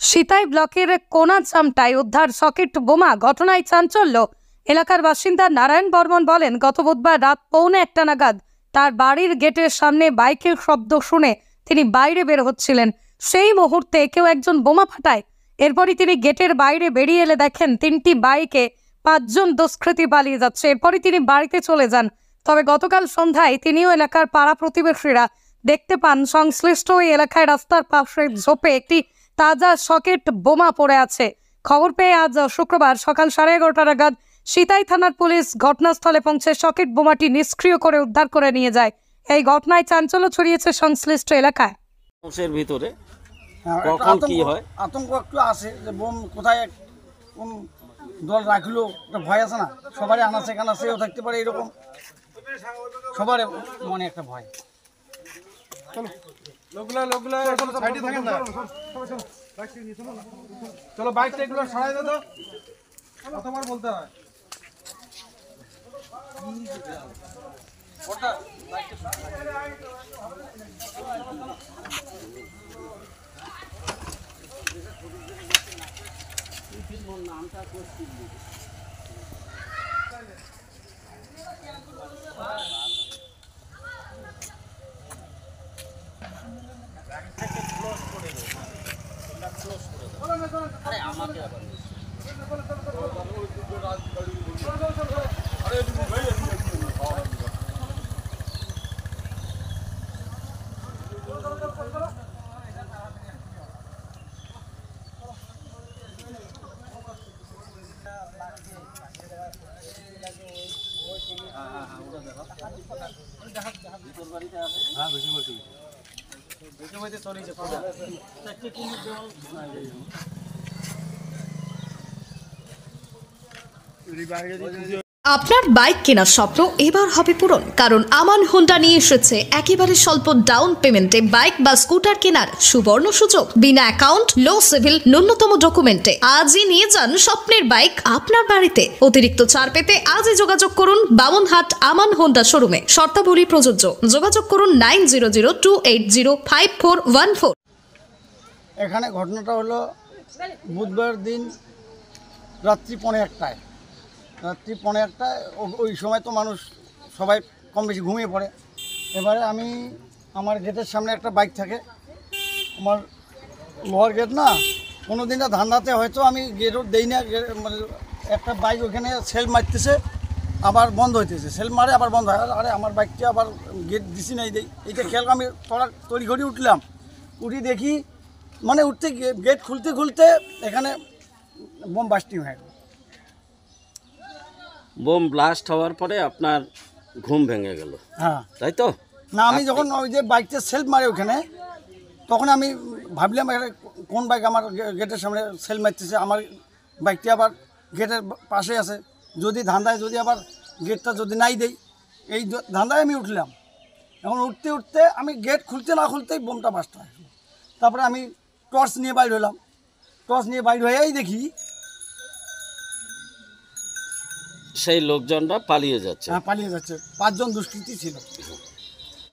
সিতাই ব্লকের কোনাচামটায় উদ্ধার সকেট বোমা, ঘটনায় চাঞ্চল্য। এলাকার বাসিন্দা নারায়ণ বর্মন বলেন, গত বুধবার রাত 1:15 নাগাদ তার বাড়ির গেটের সামনে বাইকের শব্দ শুনে তিনি বাইরে বের হচ্ছিলেন। সেই মুহূর্তে কেউ একজন বোমা ফাটায়। এরপরই তিনি গেটের বাইরে বেরিয়ে এলে দেখেন 3টি বাইকে 5 জন দুষ্কৃতী পালিয়ে যাচ্ছে। এরপরই তিনি বাড়িতে চলে যান। তবে গতকাল সন্ধ্যায় তিনিও এলাকার পাড়া প্রতিবেশীরা দেখতে পান সংশ্লিষ্ট ওই এলাকায় রাস্তার পাশে ঝোপে একটি তাজা সকেট বোমা পড়ে আছে। খবর পেয়ে আজ শুক্রবার সকাল 11:30 নাগাদ সিতাই থানার পুলিশ ঘটনাস্থলে পৌঁছে সকেট বোমাটি নিষ্ক্রিয় করে উদ্ধার করে নিয়ে যায়। এই ঘটনায় চাঞ্চল্য ছড়িয়েছে সংশ্লিষ্ট এলাকায়। ভিতরে কখন কি হয় আতঙ্ক একটু আছে যে বোম কোথায় কোন দল রাখলো, একটা ভয় আছে না, সবারই আনাচে কানাচেও থাকতে পারে, এরকম সবার মনে একটা ভয়। চলো বাইকটা এগুলো সরাই দাও তো, কতবার বলতে হয়। আপনার বাইক কেনার স্বপ্ন এবার হবে পূরণ, কারণ আমান হোন্ডা নিয়ে এসেছে একেবারে স্বল্প ডাউন পেমেন্টে বাইক বা স্কুটার কেনার সুবর্ণ সুযোগ। বিনা অ্যাকাউন্ট, লো সিভিল, ন্যূনতম ডকুমেন্টে আজই নিয়ে যান স্বপ্নের বাইক আপনার বাড়িতে। অতিরিক্ত ছাড় পেতে আজই যোগাযোগ করুন বামনহাট আমান হোন্ডা শোরুমে। শর্তাবলী প্রযোজ্য। যোগাযোগ করুন 9002805414। এখানে ঘটনাটা হলো বুধবার দিন রাত্রি 1:15টায়। রাত্রি 1:15টায় ওই সময় তো মানুষ সবাই কম বেশি ঘুমিয়ে পড়ে। এবারে আমি আমার গেটের সামনে একটা বাইক থাকে, আমার লোহার গেট না, কোনো দিনটা ধান্দাতে হয়তো আমি গেটও দেই না, মানে একটা বাইক ওখানে সেল মারতেছে আবার বন্ধ হইতেছে, সেল মারে আবার বন্ধ হয়। আরে আমার বাইকটা আবার গেট দিছি নাই দেই, এইটা খেয়াল আমি তড়িঘড়ি উঠলাম, উঠি দেখি মানে উঠতে গেট খুলতে খুলতে এখানে বোম বাস্টিং হয়ে গেল। বোম ব্লাস্ট হওয়ার পরে আপনার ঘুম ভেঙে গেল, হ্যাঁ তাই তো? না, আমি যখন ওই যে বাইকটা সেলফ মারে ওখানে, তখন আমি ভাবলাম কোন বাইক আমার গেটের সামনে সেল মারতেছে, আমার বাইকটি আবার গেটের পাশে আছে, যদি ধান্দায় যদি আবার গেটটা যদি নাই দেই, এই ধান্দায় আমি উঠলাম। এখন উঠতে উঠতে আমি গেট খুলতে না খুলতেই বোমটা বাস্ট হয়। তারপরে আমি টর্চ নিয়ে বাইর হলাম, টর্চ নিয়ে বাইর হয়েই দেখি সেই লোকজনরা পালিয়ে যাচ্ছে। হ্যাঁ, পালিয়ে যাচ্ছে। 5 জন দুষ্কৃতী ছিল।